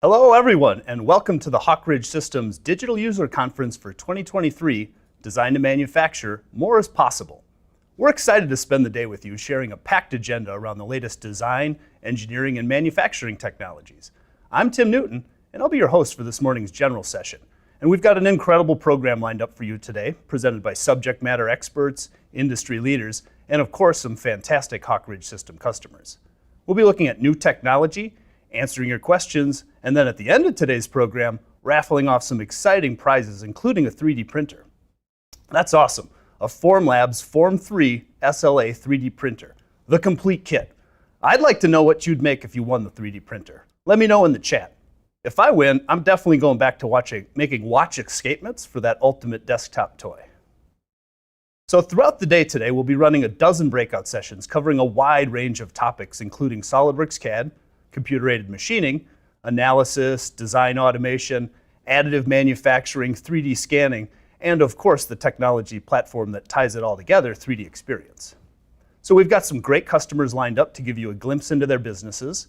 Hello everyone, and welcome to the Hawk Ridge Systems Digital User Conference for 2023, Design to Manufacture, More is Possible. We're excited to spend the day with you sharing a packed agenda around the latest design, engineering, and manufacturing technologies. I'm Tim Newton, and I'll be your host for this morning's general session. And we've got an incredible program lined up for you today, presented by subject matter experts, industry leaders, and of course some fantastic Hawk Ridge System customers. We'll be looking at new technology, answering your questions, and then at the end of today's program, raffling off some exciting prizes, including a 3D printer. That's awesome. A Formlabs Form 3 SLA 3D printer, the complete kit. I'd like to know what you'd make if you won the 3D printer. Let me know in the chat. If I win, I'm definitely going back to making watch escapements for that ultimate desktop toy. So throughout the day today, we'll be running a dozen breakout sessions covering a wide range of topics, including SOLIDWORKS CAD, computer-aided machining, analysis, design automation, additive manufacturing, 3D scanning, and of course the technology platform that ties it all together, 3D Experience. So we've got some great customers lined up to give you a glimpse into their businesses,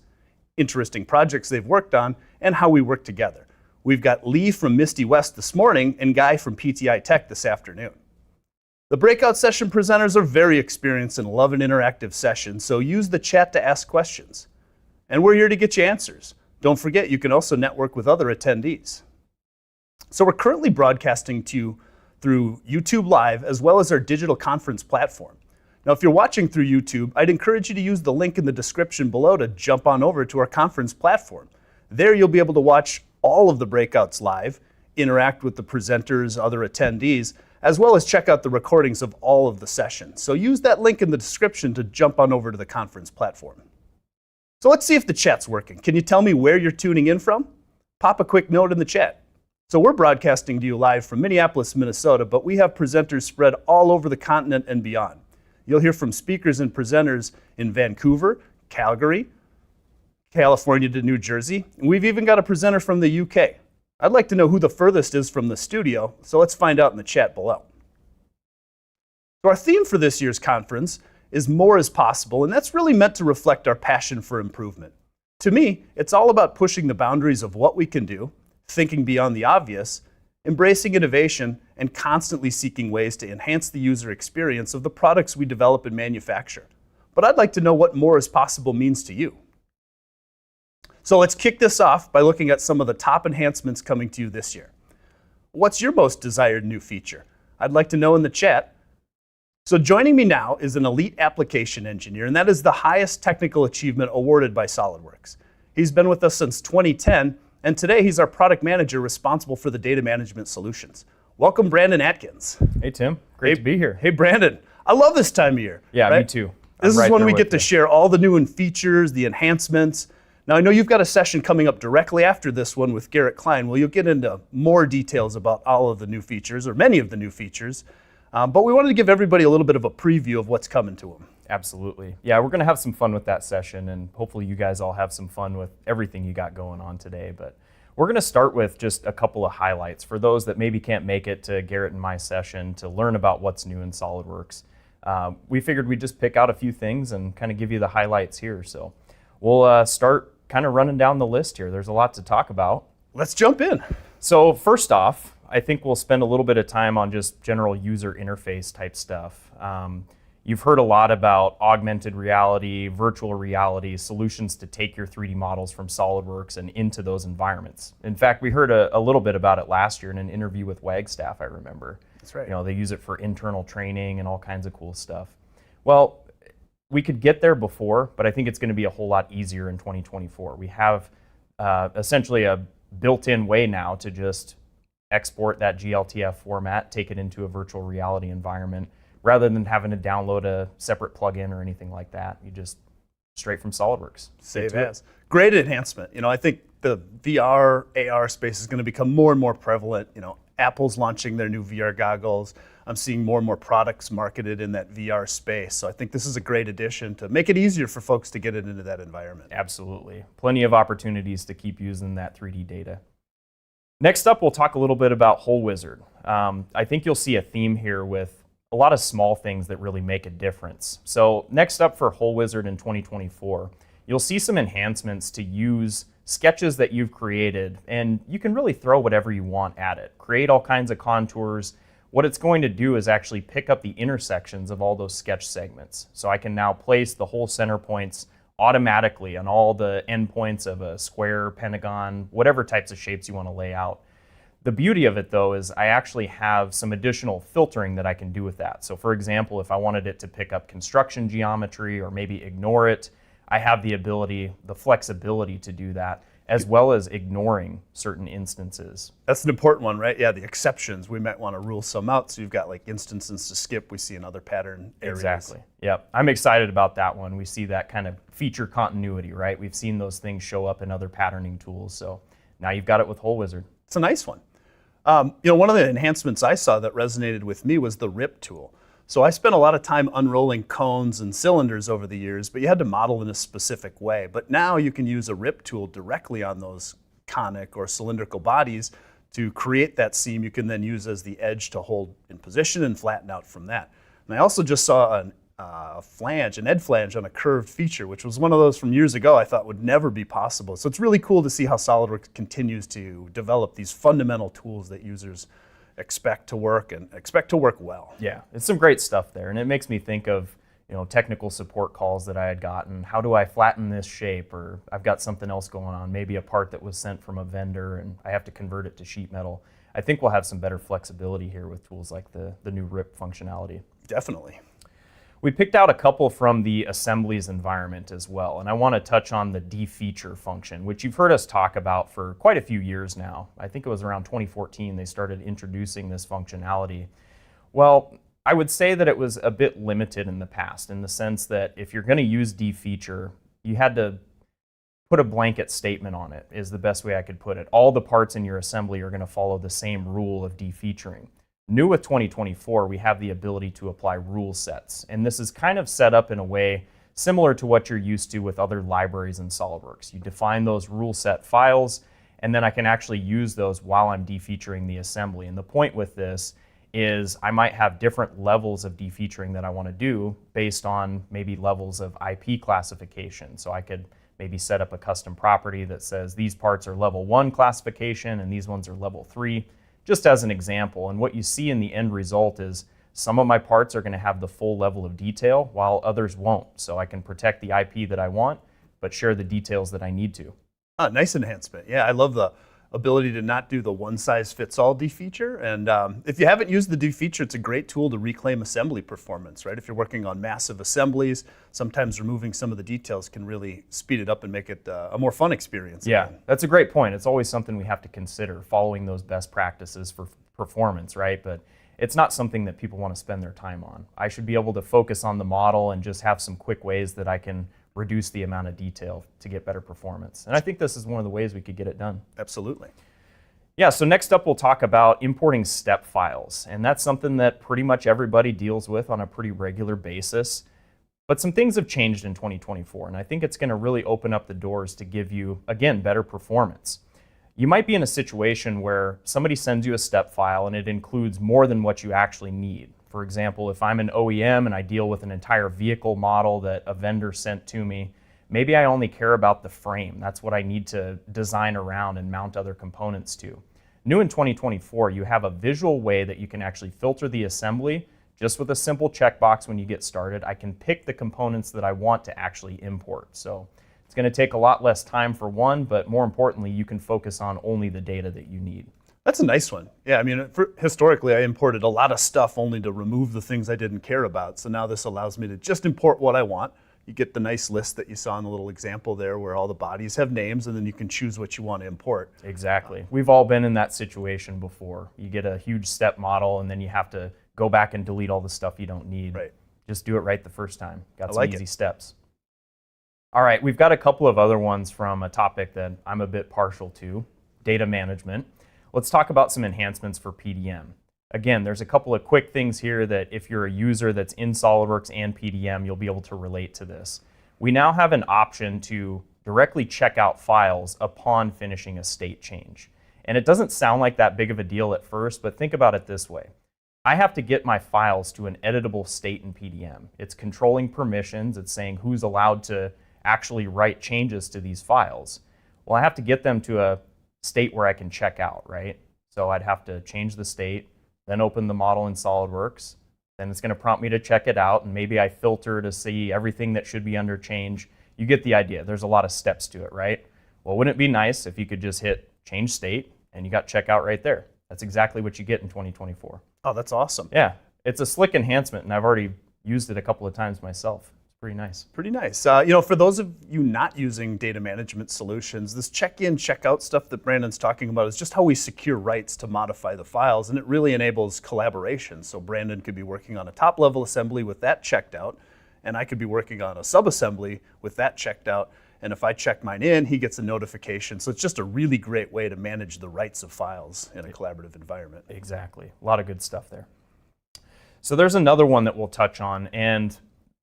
interesting projects they've worked on, and how we work together. We've got Leigh from Misty West this morning and Guy from PTI Tech this afternoon. The breakout session presenters are very experienced and love an interactive session, so use the chat to ask questions. And we're here to get you answers. Don't forget, you can also network with other attendees. So we're currently broadcasting to you through YouTube Live as well as our digital conference platform. Now, if you're watching through YouTube, I'd encourage you to use the link in the description below to jump on over to our conference platform. There you'll be able to watch all of the breakouts live, interact with the presenters, other attendees, as well as check out the recordings of all of the sessions. So use that link in the description to jump on over to the conference platform. So let's see if the chat's working. Can you tell me where you're tuning in from? Pop a quick note in the chat. So we're broadcasting to you live from Minneapolis, Minnesota, but we have presenters spread all over the continent and beyond. You'll hear from speakers and presenters in Vancouver, Calgary, California to New Jersey, and we've even got a presenter from the UK. I'd like to know who the furthest is from the studio, so let's find out in the chat below. So our theme for this year's conference is More is Possible, and that's really meant to reflect our passion for improvement. To me, it's all about pushing the boundaries of what we can do, thinking beyond the obvious, embracing innovation, and constantly seeking ways to enhance the user experience of the products we develop and manufacture. But I'd like to know what more is possible means to you. So let's kick this off by looking at some of the top enhancements coming to you this year. What's your most desired new feature? I'd like to know in the chat. So joining me now is an elite application engineer, and that is the highest technical achievement awarded by SOLIDWORKS. He's been with us since 2010, and today he's our product manager responsible for the data management solutions. Welcome, Brandon Atkins. Hey, Tim. Great to be here. Hey, Brandon. I love this time of year. Yeah, right? Me too. This is when we get to share all the new features, the enhancements. Now, I know you've got a session coming up directly after this one with Garrett Klein. Well, you'll get into more details about all of the new features, or many of the new features. But we wanted to give everybody a little bit of a preview of what's coming to them. Absolutely. Yeah, we're going to have some fun with that session, and hopefully you guys all have some fun with everything you got going on today. But we're going to start with just a couple of highlights for those that maybe can't make it to Garrett and my session to learn about what's new in SOLIDWORKS. We figured we'd just pick out a few things and kind of give you the highlights here. So we'll start kind of running down the list here. There's a lot to talk about. Let's jump in. So first off, I think we'll spend a little bit of time on just general user interface type stuff. You've heard a lot about augmented reality, virtual reality, solutions to take your 3D models from SOLIDWORKS and into those environments. In fact, we heard a little bit about it last year in an interview with Wagstaff, I remember. That's right. You know, they use it for internal training and all kinds of cool stuff. Well, we could get there before, but I think it's going to be a whole lot easier in 2024. We have essentially a built-in way now to just export that GLTF format, take it into a virtual reality environment, rather than having to download a separate plugin or anything like that. You just straight from SOLIDWORKS. Save as. Great enhancement. You know, I think the VR, AR space is going to become more and more prevalent. You know, Apple's launching their new VR goggles. I'm seeing more and more products marketed in that VR space. So I think this is a great addition to make it easier for folks to get it into that environment. Absolutely. Plenty of opportunities to keep using that 3D data. Next up, we'll talk a little bit about Hole Wizard. I think you'll see a theme here with a lot of small things that really make a difference. So next up for Hole Wizard in 2024, you'll see some enhancements to use sketches that you've created, and you can really throw whatever you want at it. Create all kinds of contours. What it's going to do is actually pick up the intersections of all those sketch segments. So I can now place the whole center points automatically on all the endpoints of a square, pentagon, whatever types of shapes you want to lay out. The beauty of it, though, is I actually have some additional filtering that I can do with that. So for example, if I wanted it to pick up construction geometry or maybe ignore it, I have the ability, the flexibility to do that, as well as ignoring certain instances. That's an important one, right? Yeah, the exceptions. We might want to rule some out, so you've got like instances to skip we see in other pattern areas. Exactly. Yep. I'm excited about that one. We see that kind of feature continuity, right? We've seen those things show up in other patterning tools, so now you've got it with Hole Wizard. It's a nice one. One of the enhancements I saw that resonated with me was the rip tool. So I spent a lot of time unrolling cones and cylinders over the years, but you had to model in a specific way. But now you can use a rip tool directly on those conic or cylindrical bodies to create that seam you can then use as the edge to hold in position and flatten out from that. And I also just saw an edge flange on a curved feature, which was one of those from years ago I thought would never be possible. So it's really cool to see how SOLIDWORKS continues to develop these fundamental tools that users expect to work and expect to work well. Yeah, it's some great stuff there, and it makes me think of technical support calls that I had gotten. How do I flatten this shape? Or I've got something else going on, maybe a part that was sent from a vendor and I have to convert it to sheet metal. I think we'll have some better flexibility here with tools like the new RIP functionality. Definitely. We picked out a couple from the assemblies environment as well, and I want to touch on the defeature function, which you've heard us talk about for quite a few years now. I think it was around 2014 they started introducing this functionality. Well, I would say that it was a bit limited in the past, in the sense that if you're going to use defeature, you had to put a blanket statement on it, is the best way I could put it. All the parts in your assembly are going to follow the same rule of defeaturing. New with 2024, we have the ability to apply rule sets, and this is kind of set up in a way similar to what you're used to with other libraries in SOLIDWORKS. You define those rule set files, and then I can actually use those while I'm defeaturing the assembly. And the point with this is I might have different levels of defeaturing that I want to do based on maybe levels of IP classification. So I could maybe set up a custom property that says these parts are level 1 classification and these ones are level 3. Just as an example, and what you see in the end result is some of my parts are going to have the full level of detail while others won't. So I can protect the IP that I want, but share the details that I need to. Oh, nice enhancement. Yeah, I love the ability to not do the one-size-fits-all defeature. And if you haven't used the defeature, it's a great tool to reclaim assembly performance, right? If you're working on massive assemblies, sometimes removing some of the details can really speed it up and make it a more fun experience. Yeah, again. That's a great point. It's always something we have to consider, following those best practices for performance, right? But it's not something that people want to spend their time on. I should be able to focus on the model and just have some quick ways that I can reduce the amount of detail to get better performance. And I think this is one of the ways we could get it done. Absolutely. Yeah, so next up we'll talk about importing step files. And that's something that pretty much everybody deals with on a pretty regular basis. But some things have changed in 2024, and I think it's going to really open up the doors to give you, again, better performance. You might be in a situation where somebody sends you a step file and it includes more than what you actually need. For example, if I'm an OEM and I deal with an entire vehicle model that a vendor sent to me, maybe I only care about the frame. That's what I need to design around and mount other components to. New in 2024, you have a visual way that you can actually filter the assembly just with a simple checkbox when you get started. I can pick the components that I want to actually import. So it's going to take a lot less time for one, but more importantly, you can focus on only the data that you need. That's a nice one. Yeah, I mean, historically, I imported a lot of stuff only to remove the things I didn't care about. So now this allows me to just import what I want. You get the nice list that you saw in the little example there where all the bodies have names, and then you can choose what you want to import. Exactly. We've all been in that situation before. You get a huge step model, and then you have to go back and delete all the stuff you don't need. Right. Just do it right the first time. Got some easy steps. All right, we've got a couple of other ones from a topic that I'm a bit partial to, data management. Let's talk about some enhancements for PDM. Again, there's a couple of quick things here that if you're a user that's in SOLIDWORKS and PDM, you'll be able to relate to this. We now have an option to directly check out files upon finishing a state change. And it doesn't sound like that big of a deal at first, but think about it this way. I have to get my files to an editable state in PDM. It's controlling permissions. It's saying who's allowed to actually write changes to these files. Well, I have to get them to a state where I can check out, right? So I'd have to change the state, then open the model in SOLIDWORKS. Then it's going to prompt me to check it out, and maybe I filter to see everything that should be under change. You get the idea. There's a lot of steps to it, right? Well, wouldn't it be nice if you could just hit change state and you got checkout right there? That's exactly what you get in 2024. Oh, that's awesome. Yeah, it's a slick enhancement, and I've already used it a couple of times myself. It's pretty nice. Pretty nice. For those of you not using data management solutions, this check-in, check-out stuff that Brandon's talking about is just how we secure rights to modify the files, and it really enables collaboration. So Brandon could be working on a top-level assembly with that checked out, and I could be working on a sub-assembly with that checked out. And if I check mine in, he gets a notification. So it's just a really great way to manage the rights of files in a collaborative environment. Exactly. A lot of good stuff there. So there's another one that we'll touch on, and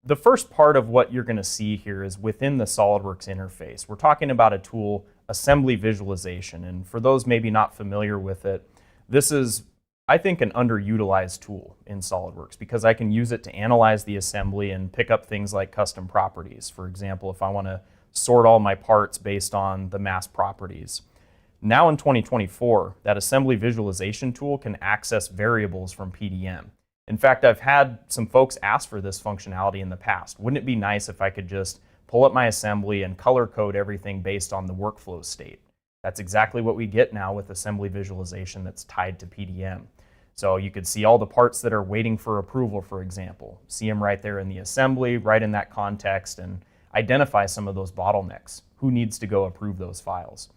the first part of what you're going to see here is within the SOLIDWORKS interface. We're talking about a tool, assembly visualization, and for those maybe not familiar with it, this is, I think, an underutilized tool in SOLIDWORKS because I can use it to analyze the assembly and pick up things like custom properties. For example, if I want to sort all my parts based on the mass properties. Now in 2024, that assembly visualization tool can access variables from PDM. In fact, I've had some folks ask for this functionality in the past. Wouldn't it be nice if I could just pull up my assembly and color code everything based on the workflow state? That's exactly what we get now with assembly visualization that's tied to PDM. So you could see all the parts that are waiting for approval, for example. See them right there in the assembly, right in that context, and identify some of those bottlenecks. Who needs to go approve those files?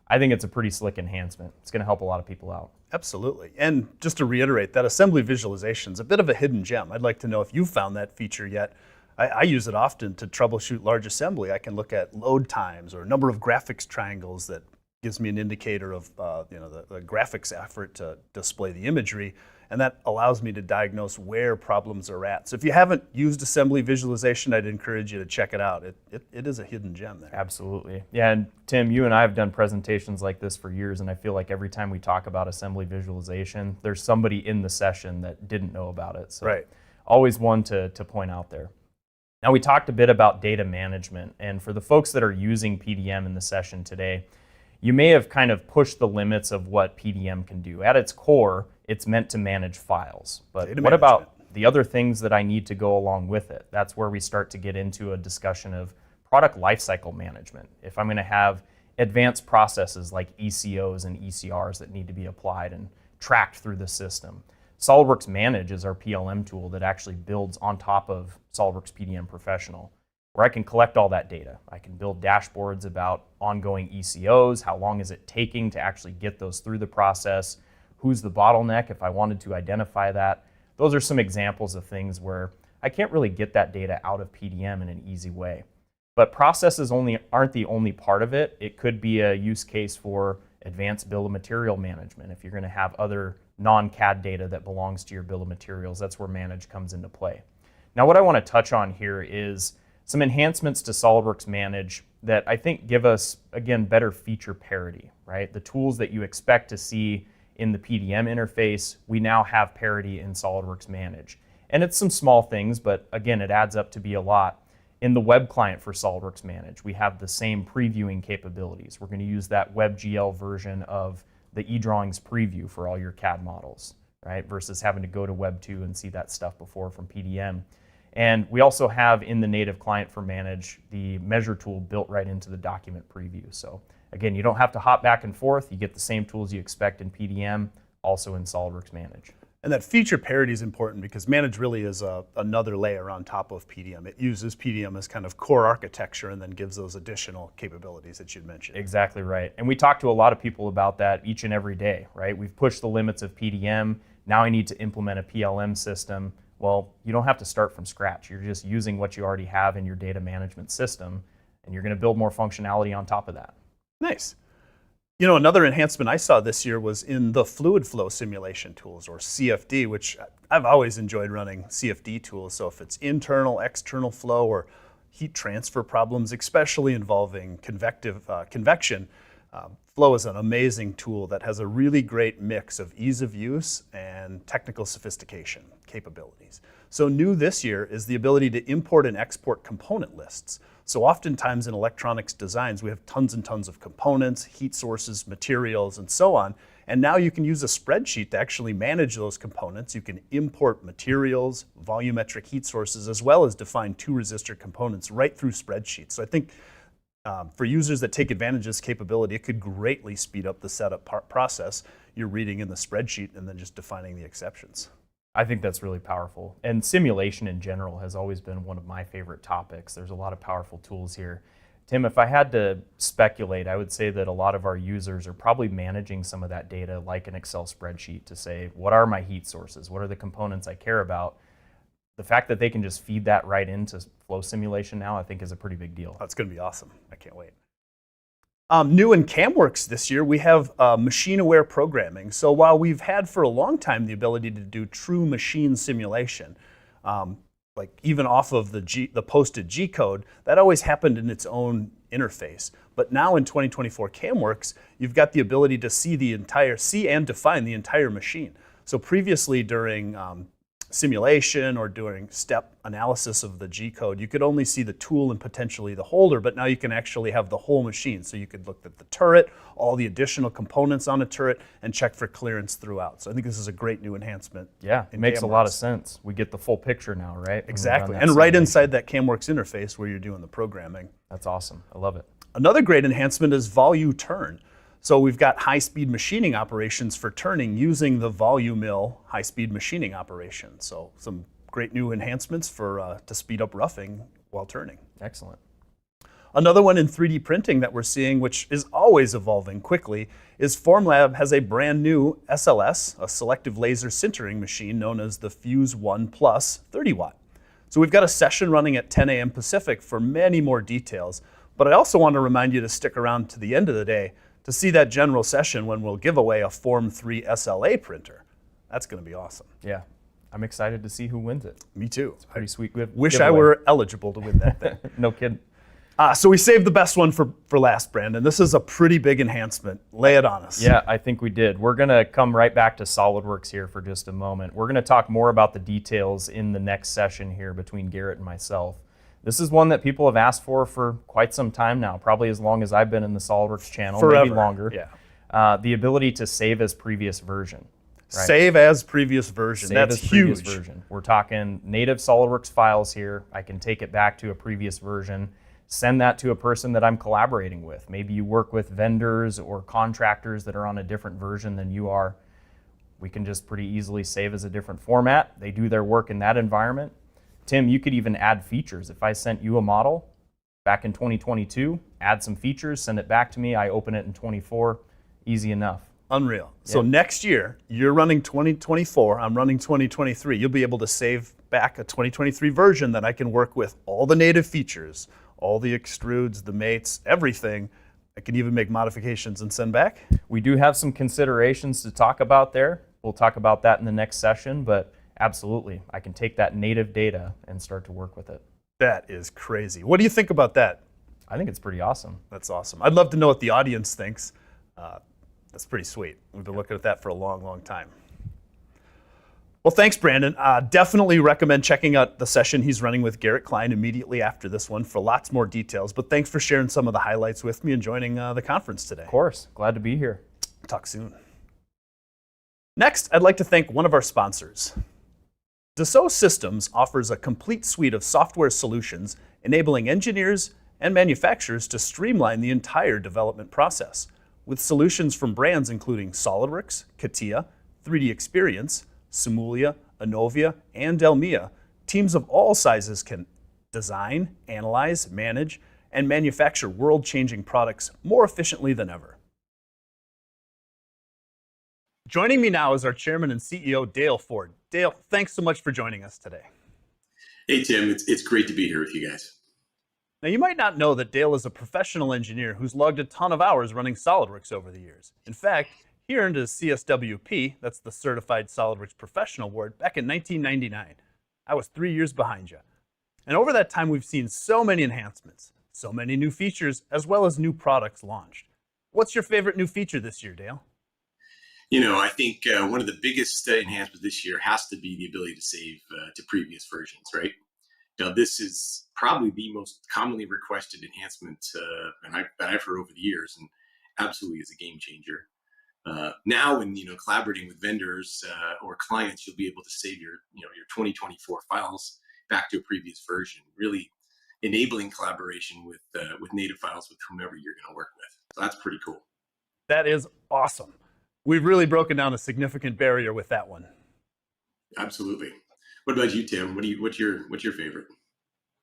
I think it's a pretty slick enhancement. It's going to help a lot of people out. Absolutely. And just to reiterate, that assembly visualization is a bit of a hidden gem. I'd like to know if you've found that feature yet. I use it often to troubleshoot large assembly. I can look at load times or number of graphics triangles that gives me an indicator of the graphics effort to display the imagery. And that allows me to diagnose where problems are at. So if you haven't used assembly visualization, I'd encourage you to check it out. It is a hidden gem there. Absolutely. Yeah, and Tim, you and I have done presentations like this for years, and I feel like every time we talk about assembly visualization, there's somebody in the session that didn't know about it. So right. Always one to point out there. Now, we talked a bit about data management, and for the folks that are using PDM in the session today, you may have kind of pushed the limits of what PDM can do. At its core, it's meant to manage files. But what about the other things that I need to go along with it? That's where we start to get into a discussion of product lifecycle management. If I'm going to have advanced processes like ECOs and ECRs that need to be applied and tracked through the system. SOLIDWORKS Manage is our PLM tool that actually builds on top of SOLIDWORKS PDM Professional, where I can collect all that data. I can build dashboards about ongoing ECOs, how long is it taking to actually get those through the process, who's the bottleneck if I wanted to identify that. Those are some examples of things where I can't really get that data out of PDM in an easy way. But processes aren't the only part of it. It could be a use case for advanced bill of material management. If you're going to have other non-CAD data that belongs to your bill of materials, that's where Manage comes into play. Now, what I want to touch on here is some enhancements to SOLIDWORKS Manage that I think give us, again, better feature parity, right? The tools that you expect to see in the PDM interface, we now have parity in SOLIDWORKS Manage. And it's some small things, but again, it adds up to be a lot. In the web client for SOLIDWORKS Manage, we have the same previewing capabilities. We're going to use that WebGL version of the eDrawings preview for all your CAD models, right? Versus having to go to Web 2 and see that stuff before from PDM. And we also have in the native client for Manage the measure tool built right into the document preview. So again, you don't have to hop back and forth. You get the same tools you expect in PDM, also in SOLIDWORKS Manage. And that feature parity is important because Manage really is another layer on top of PDM. It uses PDM as kind of core architecture and then gives those additional capabilities that you'd mentioned. Exactly right. And we talk to a lot of people about that each and every day, right? We've pushed the limits of PDM. Now I need to implement a PLM system. Well, you don't have to start from scratch. You're just using what you already have in your data management system, and you're going to build more functionality on top of that. Nice. You know, another enhancement I saw this year was in the fluid flow simulation tools, or CFD, which I've always enjoyed running CFD tools. So if it's internal, external flow, or heat transfer problems, especially involving convection, Flow is an amazing tool that has a really great mix of ease of use and technical sophistication capabilities. So new this year is the ability to import and export component lists. So oftentimes in electronics designs, we have tons and tons of components, heat sources, materials, and so on. And now you can use a spreadsheet to actually manage those components. You can import materials, volumetric heat sources, as well as define 2 resistor components right through spreadsheets. So I think for users that take advantage of this capability, it could greatly speed up the setup process. You're reading in the spreadsheet and then just defining the exceptions. I think that's really powerful. And simulation in general has always been one of my favorite topics. There's a lot of powerful tools here. Tim, if I had to speculate, I would say that a lot of our users are probably managing some of that data like an Excel spreadsheet to say, what are my heat sources? What are the components I care about? The fact that they can just feed that right into flow simulation now, I think is a pretty big deal. That's going to be awesome. I can't wait. New in CamWorks this year, we have machine-aware programming. So while we've had for a long time the ability to do true machine simulation, like even off of the posted G code, that always happened in its own interface. But now in 2024 CamWorks, you've got the ability to see and define the entire machine. So previously during simulation or during step analysis of the G code, you could only see the tool and potentially the holder, but now you can actually have the whole machine. So you could look at the turret, all the additional components on a turret, and check for clearance throughout. So I think this is a great new enhancement. Yeah, it makes a lot of sense. We get the full picture now, right? Exactly, and right inside that CamWorks interface where you're doing the programming. That's awesome, I love it. Another great enhancement is VoluTurn. So we've got high-speed machining operations for turning using the VoluMill high-speed machining operation. So some great new enhancements for to speed up roughing while turning. Excellent. Another one in 3D printing that we're seeing, which is always evolving quickly, is Formlab has a brand new SLS, a selective laser sintering machine known as the Fuse 1 Plus 30 watt. So we've got a session running at 10 a.m. Pacific for many more details, but I also want to remind you to stick around to the end of the day to see that general session when we'll give away a Form 3 SLA printer. That's going to be awesome. Yeah, I'm excited to see who wins it. Me too. It's a pretty sweet Wish I were eligible to win that thing. No kidding. So we saved the best one for last, Brandon. This is a pretty big enhancement. Lay it on us. Yeah, I think we did. We're going to come right back to SolidWorks here for just a moment. We're going to talk more about the details in the next session here between Garrett and myself. This is one that people have asked for quite some time now, probably as long as I've been in the SolidWorks channel, Forever. maybe longer. Yeah. The ability to save as previous version. Right? Save as previous version. Save That's as previous huge. version. We're talking native SolidWorks files here. I can take it back to a previous version, send that to a person that I'm collaborating with. Maybe you work with vendors or contractors that are on a different version than you are. We can just pretty easily save as a different format. They do their work in that environment. Tim, you could even add features. If I sent you a model back in 2022, add some features, send it back to me, I open it in 24, easy enough. Unreal. So next year, you're running 2024, I'm running 2023. You'll be able to save back a 2023 version that I can work with all the native features, all the extrudes, the mates, everything. I can even make modifications and send back. We do have some considerations to talk about there. We'll talk about that in the next session, but absolutely, I can take that native data and start to work with it. That is crazy. What do you think about that? I think it's pretty awesome. That's awesome. I'd love to know what the audience thinks. That's pretty sweet. We've been looking at that for a long, long time. Well, thanks, Brandon. Definitely recommend checking out the session he's running with Garrett Klein immediately after this one for lots more details. But thanks for sharing some of the highlights with me and joining the conference today. Of course. Glad to be here. Talk soon. Next, I'd like to thank one of our sponsors. Dassault Systems offers a complete suite of software solutions enabling engineers and manufacturers to streamline the entire development process, with solutions from brands including SolidWorks, CATIA, 3D Experience, Simulia, Inovia, and Delmia. Teams of all sizes can design, analyze, manage, and manufacture world-changing products more efficiently than ever. Joining me now is our Chairman and CEO, Dale Ford. Dale, thanks so much for joining us today. Hey, Tim, it's great to be here with you guys. Now, you might not know that Dale is a professional engineer who's logged a ton of hours running SolidWorks over the years. In fact, he earned his CSWP, that's the Certified SolidWorks Professional Award, back in 1999. I was 3 years behind you. And over that time, we've seen so many enhancements, so many new features, as well as new products launched. What's your favorite new feature this year, Dale? You know, I think one of the biggest enhancements this year has to be the ability to save to previous versions, right? Now, this is probably the most commonly requested enhancement that I've heard over the years, and absolutely is a game changer. Now, when collaborating with vendors or clients, you'll be able to save your 2024 files back to a previous version, really enabling collaboration with native files with whomever you're going to work with. So that's pretty cool. That is awesome. We've really broken down a significant barrier with that one. Absolutely. What about you, Tim? What's your favorite?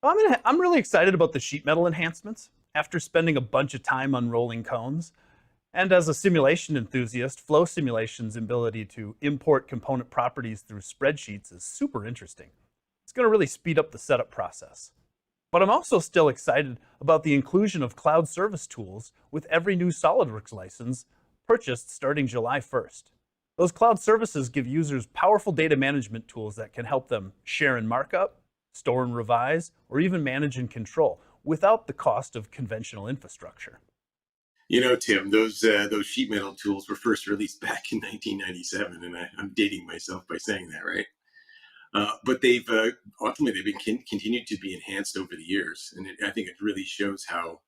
I'm really excited about the sheet metal enhancements. After spending a bunch of time unrolling cones, and as a simulation enthusiast, flow simulation's ability to import component properties through spreadsheets is super interesting. It's going to really speed up the setup process. But I'm also still excited about the inclusion of cloud service tools with every new SOLIDWORKS license purchased starting July 1st. Those cloud services give users powerful data management tools that can help them share and markup, store and revise, or even manage and control without the cost of conventional infrastructure. Tim, those sheet metal tools were first released back in 1997, and I'm dating myself by saying that, right? But they've ultimately been continued to be enhanced over the years, and I think it really shows how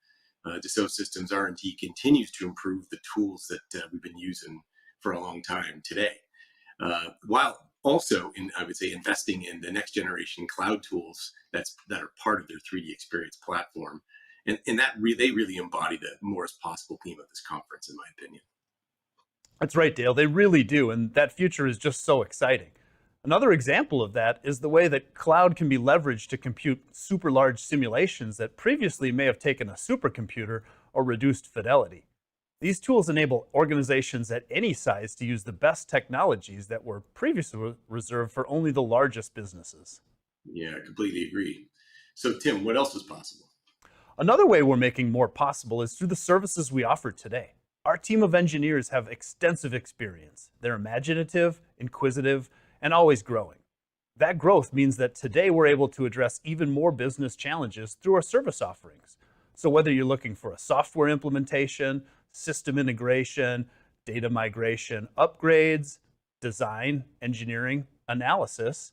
Dassault Systems R&D continues to improve the tools that we've been using for a long time today, while also, I would say, investing in the next generation cloud tools that are part of their 3D experience platform. And they really embody the more is possible theme of this conference, in my opinion. That's right, Dale. They really do. And that future is just so exciting. Another example of that is the way that cloud can be leveraged to compute super large simulations that previously may have taken a supercomputer or reduced fidelity. These tools enable organizations at any size to use the best technologies that were previously reserved for only the largest businesses. Yeah, I completely agree. So, Tim, what else is possible? Another way we're making more possible is through the services we offer today. Our team of engineers have extensive experience. They're imaginative, inquisitive, and always growing. That growth means that today we're able to address even more business challenges through our service offerings. So whether you're looking for a software implementation, system integration, data migration, upgrades, design, engineering, analysis,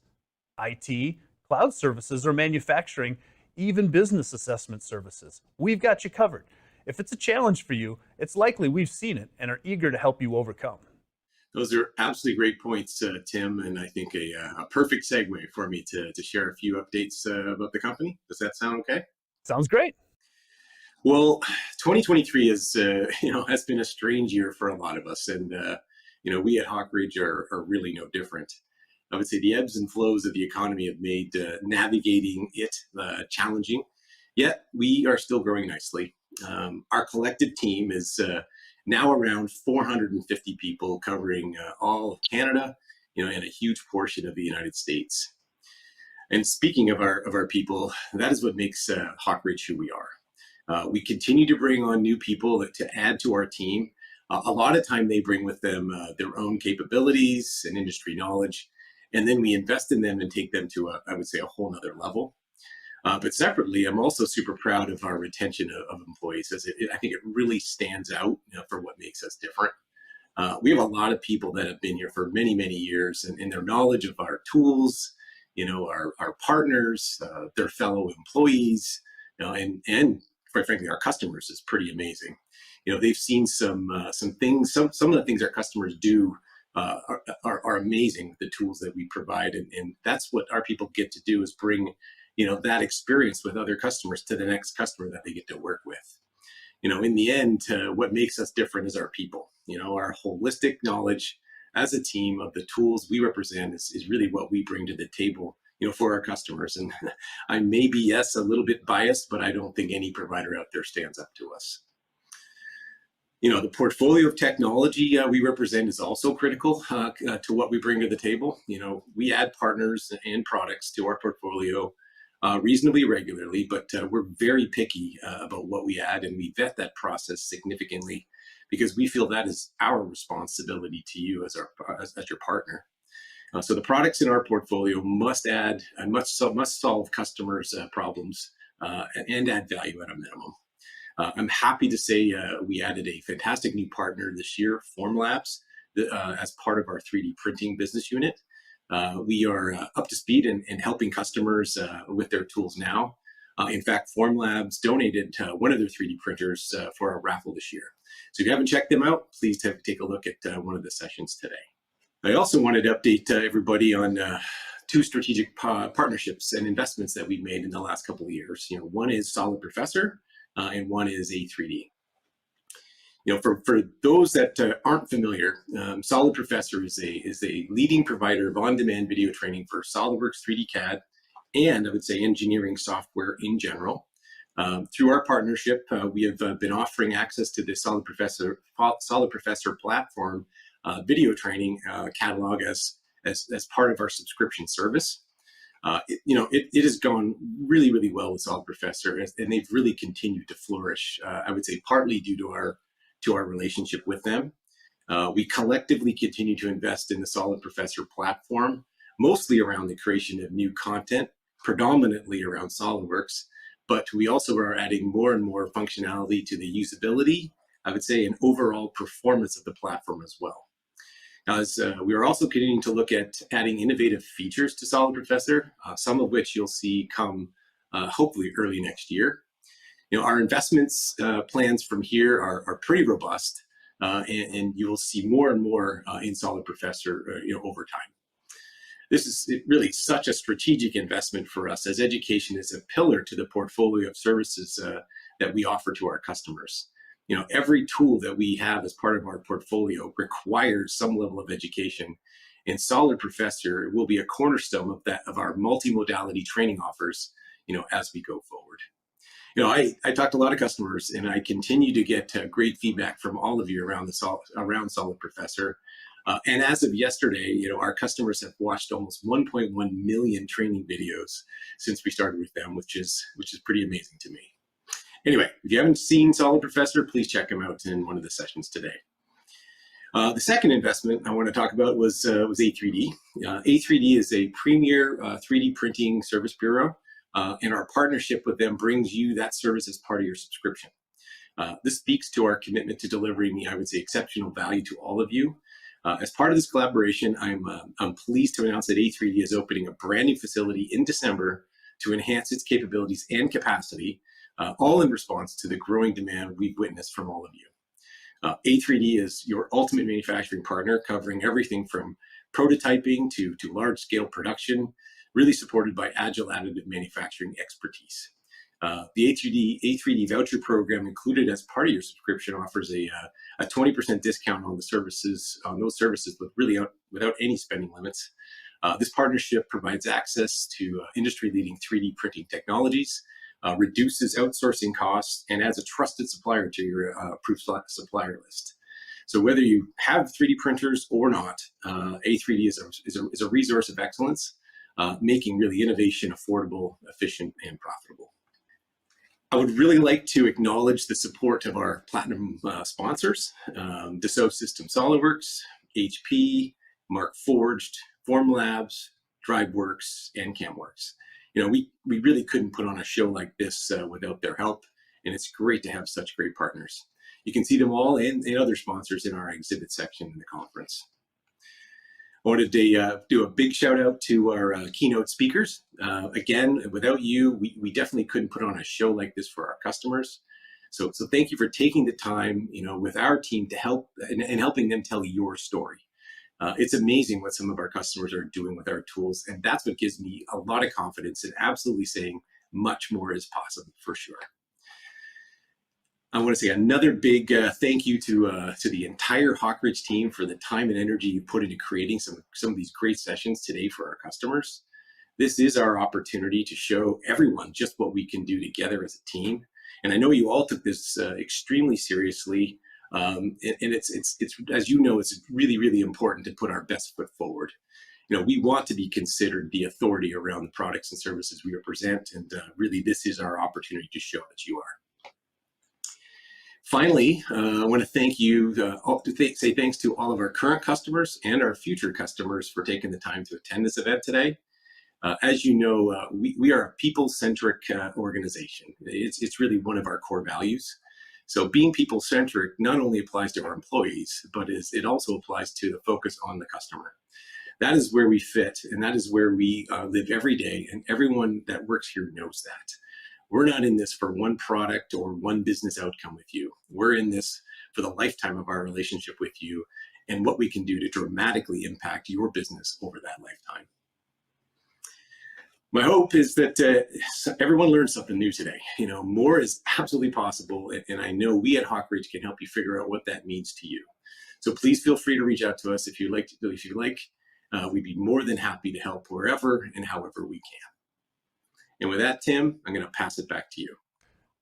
IT, cloud services, or manufacturing, even business assessment services, we've got you covered. If it's a challenge for you, it's likely we've seen it and are eager to help you overcome. Those are absolutely great points, Tim, and I think a perfect segue for me to share a few updates about the company. Does that sound okay? Sounds great. Well, 2023 has been a strange year for a lot of us, and we at Hawk Ridge are really no different. I would say the ebbs and flows of the economy have made navigating it challenging, yet we are still growing nicely. Our collective team is now around 450 people covering all of Canada, and a huge portion of the United States. And speaking of our people, that is what makes Hawk Ridge who we are. We continue to bring on new people to add to our team. A lot of time they bring with them their own capabilities and industry knowledge, and then we invest in them and take them to I would say a whole nother level. But separately, I'm also super proud of our retention of employees, as I think it really stands out for what makes us different. We have a lot of people that have been here for many, many years, and their knowledge of our tools, our partners, their fellow employees, and quite frankly, our customers is pretty amazing. They've seen some things, some of the things our customers do are amazing with the tools that we provide, and that's what our people get to do, is bring that experience with other customers to the next customer that they get to work with. In the end, what makes us different is our people. Our holistic knowledge as a team of the tools we represent is really what we bring to the table, for our customers. And I may be, yes, a little bit biased, but I don't think any provider out there stands up to us. The portfolio of technology we represent is also critical to what we bring to the table. We add partners and products to our portfolio reasonably regularly, but we're very picky about what we add, and we vet that process significantly because we feel that is our responsibility to you as your partner. So the products in our portfolio must add and must solve customers' problems and add value at a minimum. I'm happy to say we added a fantastic new partner this year, Formlabs, as part of our 3D printing business unit. We are up to speed and helping customers with their tools now. In fact, Formlabs donated one of their 3D printers for our raffle this year. So if you haven't checked them out, please take a look at one of the sessions today. I also wanted to update everybody on two strategic partnerships and investments that we've made in the last couple of years. One is Solid Professor and one is A3D. For those that aren't familiar, Solid Professor is a leading provider of on-demand video training for SOLIDWORKS 3D CAD and I would say engineering software in general. Through our partnership, we have been offering access to the Solid Professor platform video training catalog as part of our subscription service. It has gone really, really well with Solid Professor, and they've really continued to flourish. I would say partly due to our relationship with them. We collectively continue to invest in the Solid Professor platform, mostly around the creation of new content, predominantly around SOLIDWORKS, but we also are adding more and more functionality to the usability, I would say, and overall performance of the platform as well. Now, as we are also continuing to look at adding innovative features to Solid Professor, some of which you'll see come hopefully early next year. Our investments plans from here are pretty robust, and you will see more and more in Solid Professor over time. This is really such a strategic investment for us, as education is a pillar to the portfolio of services that we offer to our customers. Every tool that we have as part of our portfolio requires some level of education, and Solid Professor will be a cornerstone of our multimodality training offers, as we go forward. I talked to a lot of customers, and I continue to get great feedback from all of you around Solid Professor. And as of yesterday, our customers have watched almost 1.1 million training videos since we started with them, which is pretty amazing to me. Anyway, if you haven't seen Solid Professor, please check them out in one of the sessions today. The second investment I want to talk about was A3D. A3D is a premier 3D printing service bureau, and our partnership with them brings you that service as part of your subscription. This speaks to our commitment to delivering, I would say, exceptional value to all of you. As part of this collaboration, I'm pleased to announce that A3D is opening a brand new facility in December to enhance its capabilities and capacity, all in response to the growing demand we've witnessed from all of you. A3D is your ultimate manufacturing partner, covering everything from prototyping to large-scale production, really supported by agile additive manufacturing expertise. The A3D voucher program included as part of your subscription offers a 20% discount on those services, without any spending limits. This partnership provides access to industry-leading 3D printing technologies, reduces outsourcing costs, and adds a trusted supplier to your approved supplier list. So whether you have 3D printers or not, A3D is a resource of excellence, making really innovation affordable, efficient, and profitable. I would really like to acknowledge the support of our platinum sponsors, Dassault System SOLIDWORKS, HP, Mark Forged, Formlabs, DriveWorks, and CamWorks. We really couldn't put on a show like this without their help, and it's great to have such great partners. You can see them all and other sponsors in our exhibit section in the conference. I wanted to do a big shout out to our keynote speakers. Again, without you, we definitely couldn't put on a show like this for our customers. So thank you for taking the time, with our team to help and helping them tell your story. It's amazing what some of our customers are doing with our tools, and that's what gives me a lot of confidence in absolutely saying much more is possible for sure. I want to say another big thank you to the entire Hawkridge team for the time and energy you put into creating some of these great sessions today for our customers. This is our opportunity to show everyone just what we can do together as a team. And I know you all took this extremely seriously. And it's as you know, it's really, really important to put our best foot forward. We want to be considered the authority around the products and services we represent. And really, this is our opportunity to show that you are. Finally, I want to thank you, say thanks to all of our current customers and our future customers for taking the time to attend this event today. As you know, we are a people-centric organization. It's really one of our core values. So being people-centric not only applies to our employees, but it also applies to the focus on the customer. That is where we fit, and that is where we live every day, and everyone that works here knows that. We're not in this for one product or one business outcome with you. We're in this for the lifetime of our relationship with you and what we can do to dramatically impact your business over that lifetime. My hope is that everyone learned something new today. More is absolutely possible, and I know we at Hawkridge can help you figure out what that means to you. So please feel free to reach out to us if you like. We'd be more than happy to help wherever and however we can. And with that, Tim, I'm going to pass it back to you.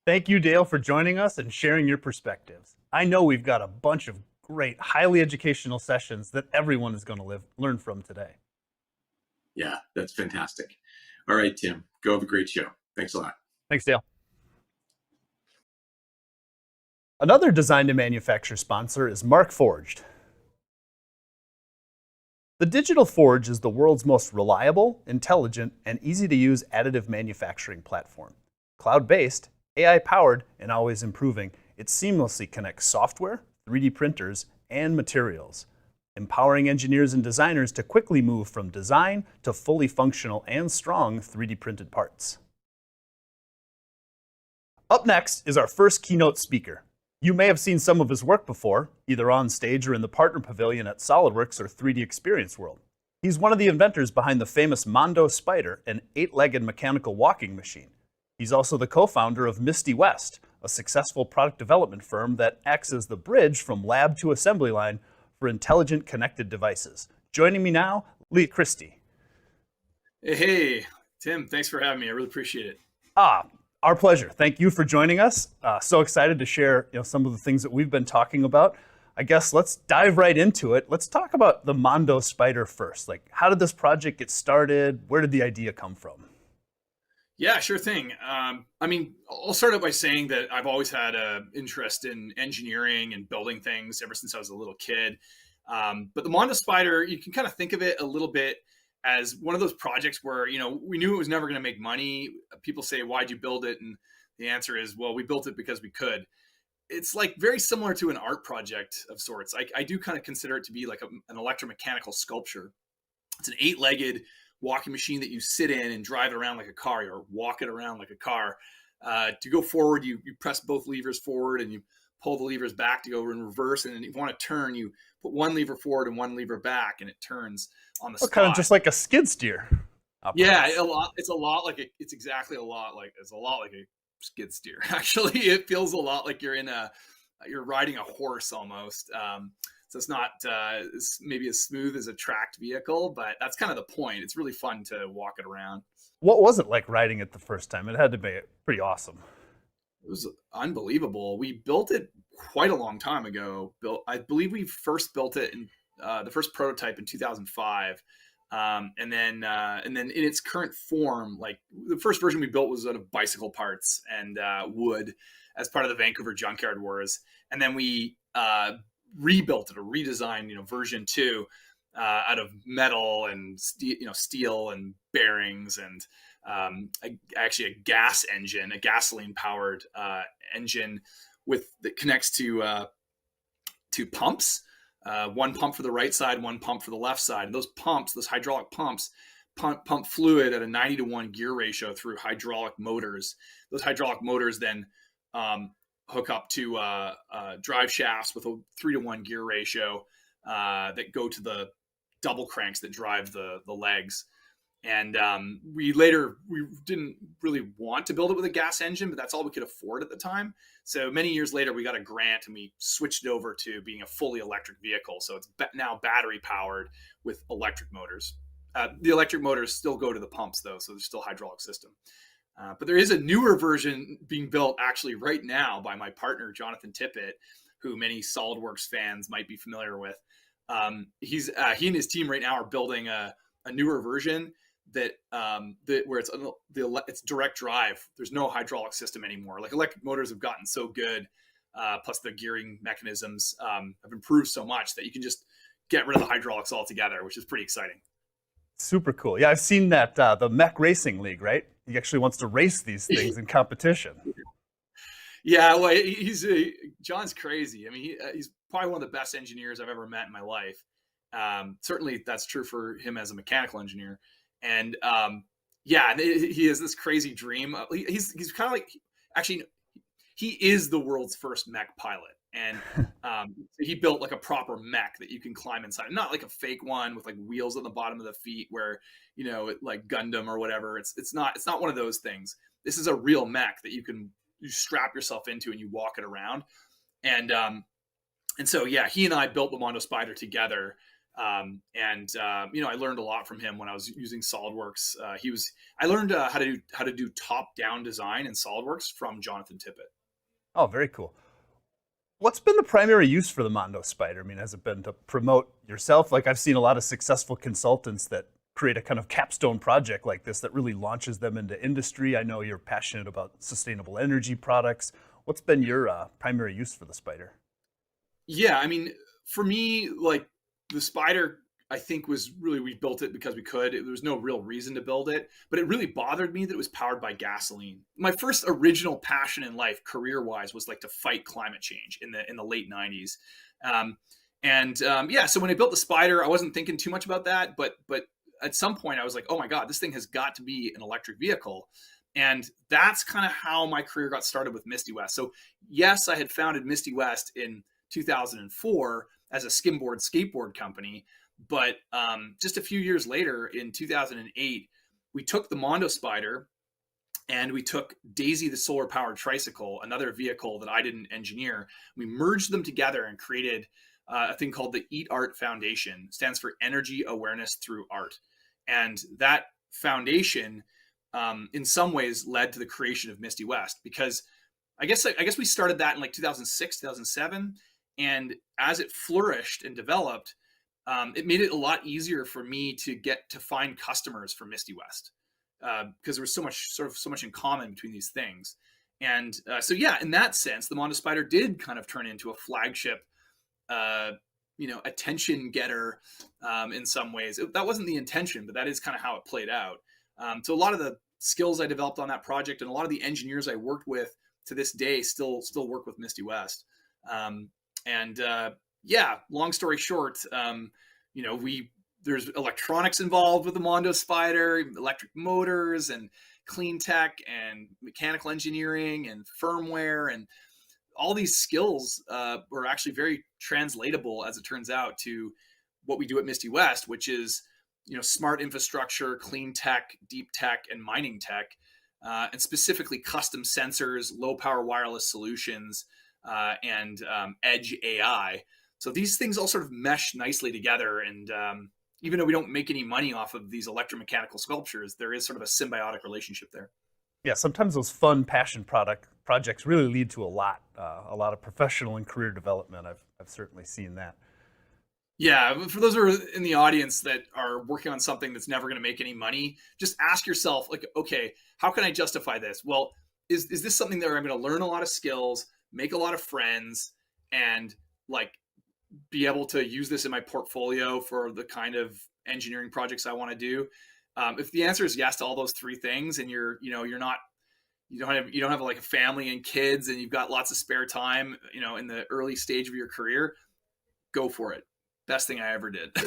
Thank you, Dale, for joining us and sharing your perspectives. I know we've got a bunch of great, highly educational sessions that everyone is going to learn from today. Yeah, that's fantastic. All right, Tim, go have a great show. Thanks a lot. Thanks, Dale. Another Design to Manufacture sponsor is Mark Forged. The Digital Forge is the world's most reliable, intelligent, and easy-to-use additive manufacturing platform. Cloud-based, AI-powered, and always improving, it seamlessly connects software, 3D printers, and materials, empowering engineers and designers to quickly move from design to fully functional and strong 3D printed parts. Up next is our first keynote speaker. You may have seen some of his work before, either on stage or in the partner pavilion at SOLIDWORKS or 3D Experience World. He's one of the inventors behind the famous Mondo Spider, an 8-legged mechanical walking machine. He's also the co-founder of Misty West, a successful product development firm that acts as the bridge from lab to assembly line for intelligent connected devices. Joining me now, Leigh Christie. Hey, Tim, thanks for having me. I really appreciate it. Our pleasure. Thank you for joining us. So excited to share some of the things that we've been talking about. I guess let's dive right into it. Let's talk about the Mondo Spider first. How did this project get started? Where did the idea come from? Yeah, sure thing. I'll start out by saying that I've always had an interest in engineering and building things ever since I was a little kid. But the Mondo Spider, you can kind of think of it a little bit as one of those projects where, we knew it was never going to make money. People say, why'd you build it? And the answer is, well, we built it because we could. It's very similar to an art project of sorts. I do kind of consider it to be like an electromechanical sculpture. It's an 8-legged walking machine that you sit in and drive it around like a car or walk it around like a car. To go forward, you press both levers forward and you pull the levers back to go in reverse. And then if you want to turn, you put one lever forward and one lever back, and it turns on the spot. Kind of just like a skid steer. Yeah, it's exactly a lot like a skid steer. Actually, it feels a lot like you're riding a horse almost. So it's not maybe as smooth as a tracked vehicle, but that's kind of the point. It's really fun to walk it around. What was it like riding it the first time? It had to be pretty awesome. It was unbelievable. We built it quite a long time ago. I believe we first built it in the first prototype in 2005. And then in its current form, the first version we built was out of bicycle parts and wood as part of the Vancouver Junkyard Wars. And then we rebuilt it or redesigned, version 2 out of metal and steel and bearings and actually a gas engine, a gasoline powered engine that connects to pumps. One pump for the right side, one pump for the left side. And those hydraulic pumps, pump fluid at a 90-to-1 gear ratio through hydraulic motors. Those hydraulic motors then hook up to drive shafts with a 3-to-1 gear ratio that go to the double cranks that drive the legs. And we didn't really want to build it with a gas engine, but that's all we could afford at the time. So many years later, we got a grant and we switched it over to being a fully electric vehicle. So it's now battery powered with electric motors. The electric motors still go to the pumps though, so there's still a hydraulic system. But there is a newer version being built actually right now by my partner, Jonathan Tippett, who many SolidWorks fans might be familiar with. He and his team right now are building a newer version where it's direct drive. There's no hydraulic system anymore. Electric motors have gotten so good, plus the gearing mechanisms have improved so much that you can just get rid of the hydraulics altogether, which is pretty exciting. Super cool. Yeah, I've seen that the Mech Racing League, right? He actually wants to race these things in competition. Yeah, well, John's crazy. I mean, he's probably one of the best engineers I've ever met in my life. Certainly that's true for him as a mechanical engineer. And yeah, and he has this crazy dream. He's kind of like, actually, he is the world's first mech pilot. And he built like a proper mech that you can climb inside, not like a fake one with like wheels on the bottom of the feet where, like Gundam or whatever. It's not one of those things. This is a real mech that you strap yourself into and you walk it around. And so, yeah, he and I built the Mondo Spider together. I learned a lot from him when I was using SolidWorks. I learned how to do top-down design in SolidWorks from Jonathan Tippett. Oh, very cool. What's been the primary use for the Mondo Spider? I mean, has it been to promote yourself? Like, I've seen a lot of successful consultants that create a kind of capstone project like this that really launches them into industry. I know you're passionate about sustainable energy products. What's been your primary use for the Spider? Yeah, I mean, for me, like the Spider, I think we built it because we could. There was no real reason to build it, but it really bothered me that it was powered by gasoline. My first original passion in life, career-wise, was like to fight climate change in the late 90s. So when I built the Spider, I wasn't thinking too much about that, but at some point I was like, oh my God, this thing has got to be an electric vehicle. And that's kind of how my career got started with Misty West. So yes, I had founded Misty West in 2004 as a skimboard skateboard company. But just a few years later, in 2008, we took the Mondo Spider and we took Daisy, the solar-powered tricycle, another vehicle that I didn't engineer. We merged them together and created a thing called the Eat Art Foundation. It stands for Energy Awareness Through Art. And that foundation, in some ways, led to the creation of Misty West, because I guess we started that in like 2006, 2007. And as it flourished and developed, it made it a lot easier for me to find customers for Misty West, because there was so much in common between these things. And so, yeah, in that sense, the Mondo Spider did kind of turn into a flagship, attention getter in some ways. That wasn't the intention, but that is kind of how it played out. So a lot of the skills I developed on that project and a lot of the engineers I worked with to this day still work with Misty West. Long story short, there's electronics involved with the Mondo Spider, electric motors and clean tech and mechanical engineering and firmware, and all these skills were actually very translatable, as it turns out, to what we do at Misty West, which is, smart infrastructure, clean tech, deep tech, and mining tech, and specifically custom sensors, low power wireless solutions, and edge AI. So these things all sort of mesh nicely together. And even though we don't make any money off of these electromechanical sculptures, there is sort of a symbiotic relationship there. Yeah, sometimes those fun passion projects really lead to a lot of professional and career development. I've certainly seen that. Yeah, for those who are in the audience that are working on something that's never going to make any money, just ask yourself, like, okay, how can I justify this? Well, is this something that I'm going to learn a lot of skills, make a lot of friends, and like be able to use this in my portfolio for the kind of engineering projects I want to do? If the answer is yes to all those three things, and you don't have like a family and kids, and you've got lots of spare time, in the early stage of your career, go for it. Best thing I ever did.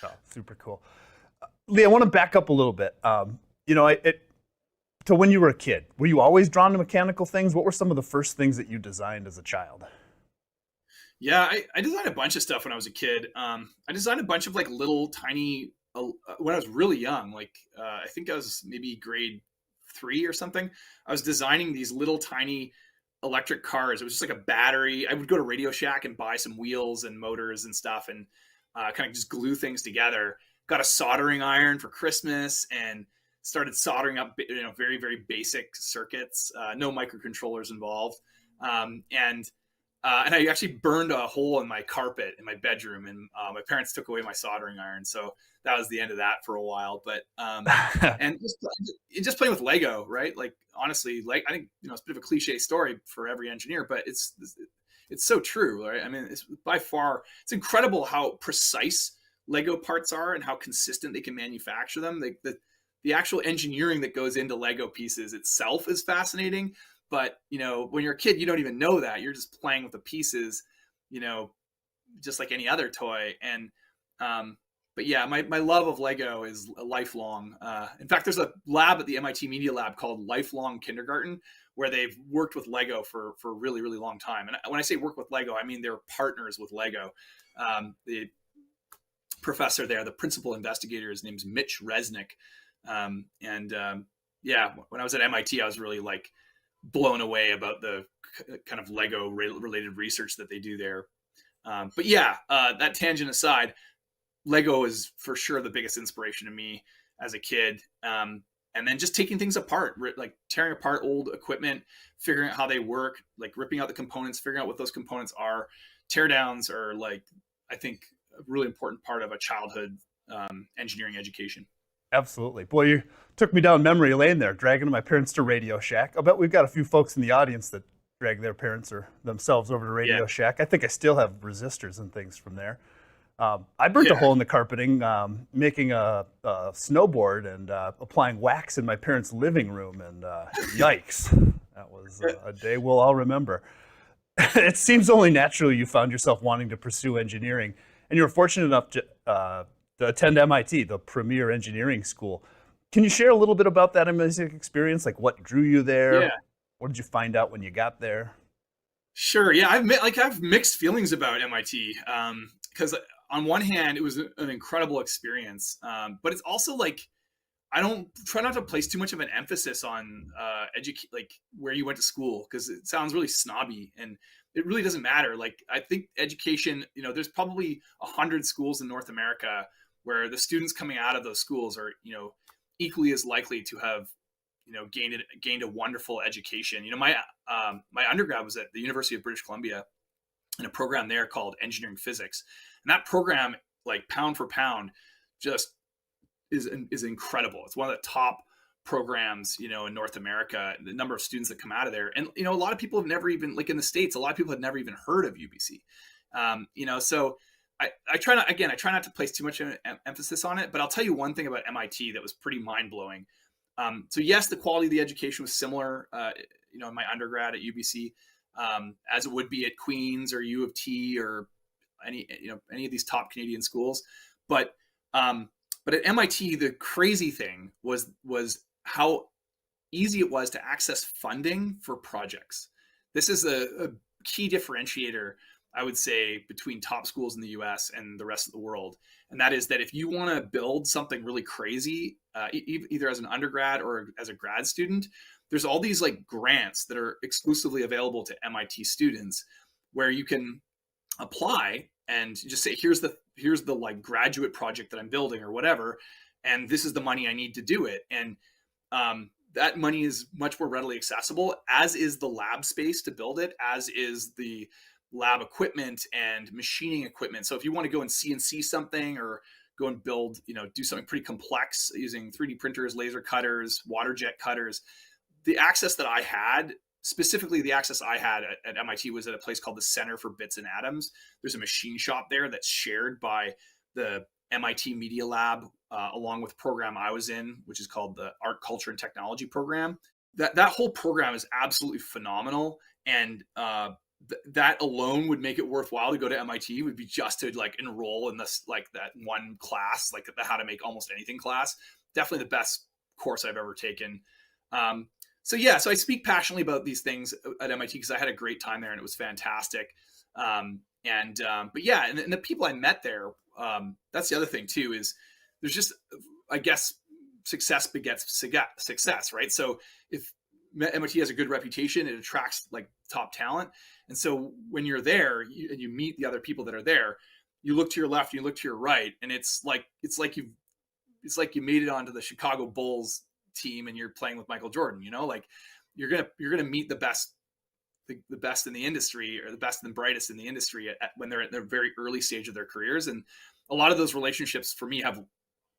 Oh, super cool. Leigh, I want to back up a little bit. To when you were a kid, were you always drawn to mechanical things? What were some of the first things that you designed as a child? Yeah, I designed a bunch of stuff when I was a kid. I designed a bunch of like little tiny, when I was really young, like I think I was maybe grade 3 or something. I was designing these little tiny electric cars. It was just like a battery. I would go to Radio Shack and buy some wheels and motors and stuff, and kind of just glue things together. Got a soldering iron for Christmas and started soldering up, very, very basic circuits, no microcontrollers involved. And I actually burned a hole in my carpet in my bedroom, and my parents took away my soldering iron. So that was the end of that for a while. But and just playing with Lego, right? Like, honestly, like, I think, it's a bit of a cliche story for every engineer, but it's so true, right? I mean, it's incredible how precise Lego parts are and how consistent they can manufacture them. The actual engineering that goes into Lego pieces itself is fascinating. But, when you're a kid, you don't even know that. You're just playing with the pieces, just like any other toy. And But yeah, my love of Lego is lifelong. In fact, there's a lab at the MIT Media Lab called Lifelong Kindergarten, where they've worked with Lego for a really, really long time. And when I say work with Lego, I mean they're partners with Lego. The professor there, the principal investigator, his name's Mitch Resnick. Yeah, when I was at MIT, I was really like blown away about the kind of Lego related research that they do there. But yeah, that tangent aside, Lego is for sure the biggest inspiration to me as a kid. And then just taking things apart, like tearing apart old equipment, figuring out how they work, like ripping out the components, figuring out what those components are. Teardowns are like, I think, a really important part of a childhood engineering education. Absolutely. Boy, you took me down memory lane there, dragging my parents to Radio Shack. I'll bet we've got a few folks in the audience that drag their parents or themselves over to Radio Shack. I think I still have resistors and things from there. I burnt a hole in the carpeting, making a snowboard and applying wax in my parents' living room, and yikes, that was a day we'll all remember. It seems only natural you found yourself wanting to pursue engineering, and you were fortunate enough to attend MIT, the premier engineering school. Can you share a little bit about that amazing experience? Like, what drew you there? Yeah. What did you find out when you got there? Sure. Yeah, I've mixed feelings about MIT because on one hand, it was an incredible experience, but it's also like I don't try not to place too much of an emphasis on like where you went to school, because it sounds really snobby, and it really doesn't matter. Like, I think education, there's probably 100 schools in North America where the students coming out of those schools are, equally as likely to have, gained a wonderful education. My undergrad was at the University of British Columbia in a program there called engineering physics. And that program, like pound for pound, just is incredible. It's one of the top programs, in North America, the number of students that come out of there. And, a lot of people have never even, like in the States, a lot of people have never even heard of UBC. So I try not to place too much emphasis on it, but I'll tell you one thing about MIT that was pretty mind blowing. So yes, the quality of the education was similar, in my undergrad at UBC, as it would be at Queen's or U of T or any of these top Canadian schools. But at MIT, the crazy thing was how easy it was to access funding for projects. This is a key differentiator, I would say, between top schools in the US and the rest of the world. And that is that if you want to build something really crazy, either as an undergrad or as a grad student, there's all these like grants that are exclusively available to MIT students where you can apply and just say, here's the like graduate project that I'm building or whatever, and this is the money I need to do it. And that money is much more readily accessible, as is the lab space to build it, as is the lab equipment and machining equipment. So if you want to go and CNC something or go and build, do something pretty complex using 3D printers, laser cutters, water jet cutters, the access that I had, specifically the access I had at MIT, was at a place called the Center for Bits and Atoms. There's a machine shop there that's shared by the MIT Media Lab, along with the program I was in, which is called the Art, Culture, and Technology program. That whole program is absolutely phenomenal. And that alone would make it worthwhile to go to MIT, would be just to like enroll in this, like that one class, like the How to Make Almost Anything class. Definitely the best course I've ever taken. So I speak passionately about these things at MIT because I had a great time there and it was fantastic. But yeah, and the people I met there, that's the other thing too, is there's just, I guess, success begets success, right? So if MIT has a good reputation, it attracts like top talent. And so when you're there and you meet the other people that are there, you look to your left, you look to your right, and it's like you made it onto the Chicago Bulls team and you're playing with Michael Jordan, like you're gonna meet the best in the industry, or the best and brightest in the industry when they're at their very early stage of their careers. And a lot of those relationships for me have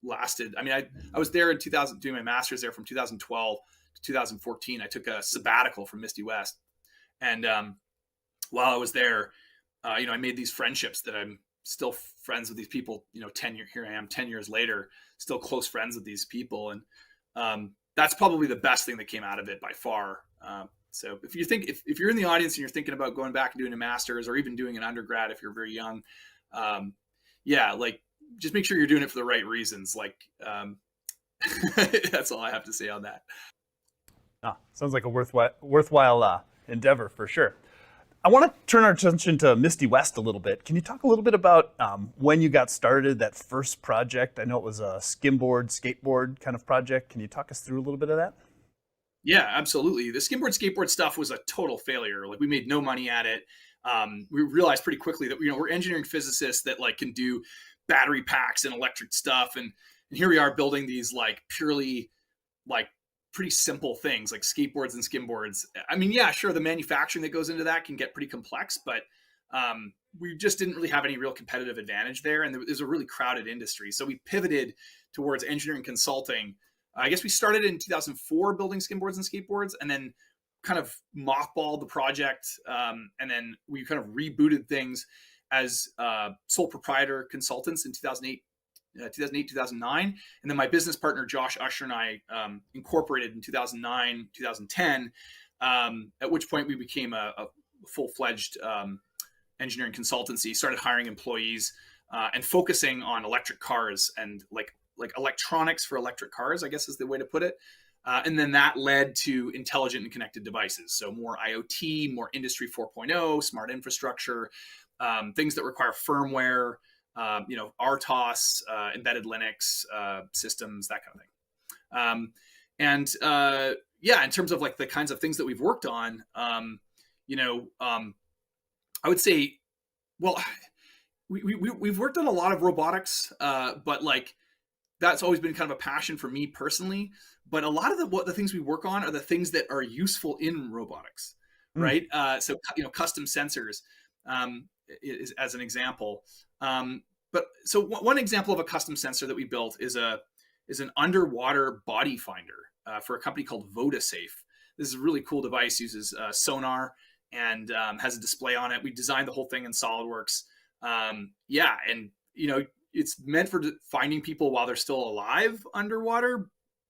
lasted. I mean, I was there in 2000 doing my master's there from 2012 to 2014. I took a sabbatical from Misty West, and while I was there, I made these friendships that I'm still friends with these people. 10 years later, still close friends with these people, and that's probably the best thing that came out of it by far. So if you're in the audience and you're thinking about going back and doing a master's or even doing an undergrad if you're very young, just make sure you're doing it for the right reasons. Like, that's all I have to say on that. Sounds like a worthwhile endeavor for sure. I want to turn our attention to Misty West a little bit. Can you talk a little bit about when you got started, that first project? I know it was a skimboard, skateboard kind of project. Can you talk us through a little bit of that? Yeah, absolutely. The skimboard, skateboard stuff was a total failure. Like, we made no money at it. We realized pretty quickly that, we're engineering physicists that like can do battery packs and electric stuff. And here we are building these like purely like pretty simple things like skateboards and skimboards. I mean, yeah, sure, the manufacturing that goes into that can get pretty complex, but we just didn't really have any real competitive advantage there. And there's a really crowded industry. So we pivoted towards engineering consulting. I guess we started in 2004 building skimboards and skateboards, and then kind of mothballed the project. And then we kind of rebooted things as sole proprietor consultants in 2008, 2009. And then my business partner, Josh Usher, and I incorporated in 2009, 2010, at which point we became a full-fledged engineering consultancy, started hiring employees and focusing on electric cars and like electronics for electric cars, I guess is the way to put it. And then that led to intelligent and connected devices. So more IoT, more Industry 4.0, smart infrastructure, things that require firmware, RTOS, embedded Linux systems, that kind of thing. In terms of like the kinds of things that we've worked on, I would say, well, we've worked on a lot of robotics, but like that's always been kind of a passion for me personally. But a lot of the things we work on are the things that are useful in robotics, right? So custom sensors is as an example. But so one example of a custom sensor that we built is an underwater body finder for a company called VodaSafe. This is a really cool device, uses sonar and has a display on it. We designed the whole thing in SolidWorks. It's meant for finding people while they're still alive underwater,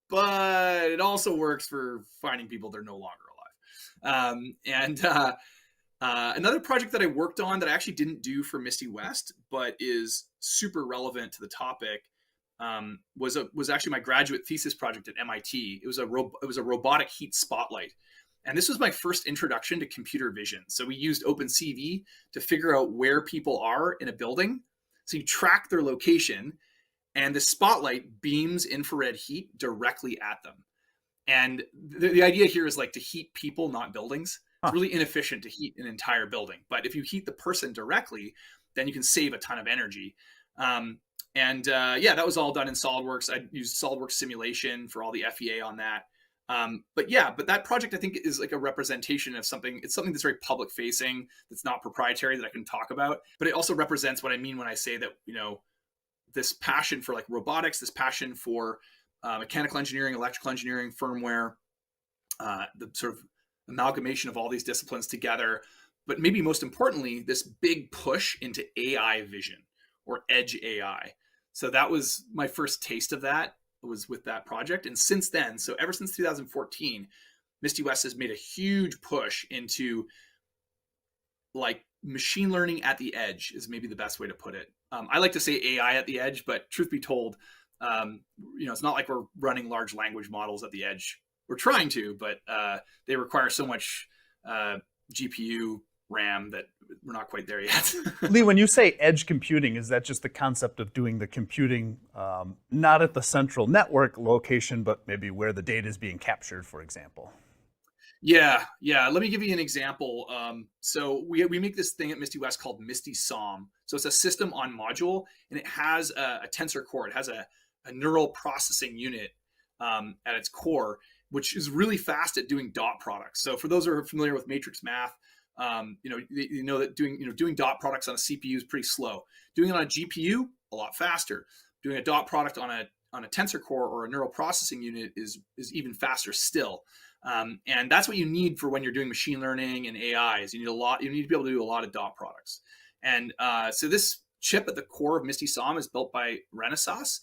but it also works for finding people that are no longer alive. Another project that I worked on that I actually didn't do for Misty West, but is super relevant to the topic, was actually my graduate thesis project at MIT. It was a robotic heat spotlight. And this was my first introduction to computer vision. So we used OpenCV to figure out where people are in a building. So you track their location, and the spotlight beams infrared heat directly at them. And the idea here is like to heat people, not buildings. It's really inefficient to heat an entire building. But if you heat the person directly, then you can save a ton of energy. That was all done in SolidWorks. I used SolidWorks simulation for all the FEA on that. But that project I think is like a representation of something. It's something that's very public facing, that's not proprietary, that I can talk about. But it also represents what I mean when I say that, this passion for like robotics, this passion for mechanical engineering, electrical engineering, firmware, the sort of amalgamation of all these disciplines together. But maybe most importantly, this big push into AI vision or edge AI. So that was my first taste of that, was with that project. And since then, so ever since 2014, Misty West has made a huge push into like machine learning at the edge is maybe the best way to put it. I like to say AI at the edge, but truth be told, it's not like we're running large language models at the edge. We're trying to, but they require so much GPU RAM that we're not quite there yet. Leigh, when you say edge computing, is that just the concept of doing the computing not at the central network location, but maybe where the data is being captured, for example? Yeah. Let me give you an example. So we make this thing at Misty West called Misty SOM. So it's a system on module, and it has a tensor core. It has a neural processing unit at its core, which is really fast at doing dot products. So for those who are familiar with matrix math, that doing dot products on a CPU is pretty slow. Doing it on a GPU, a lot faster. Doing a dot product on a tensor core or a neural processing unit is even faster still. And that's what you need for when you're doing machine learning and AI. Is you need to be able to do a lot of dot products. And so this chip at the core of Misty SOM is built by Renesas.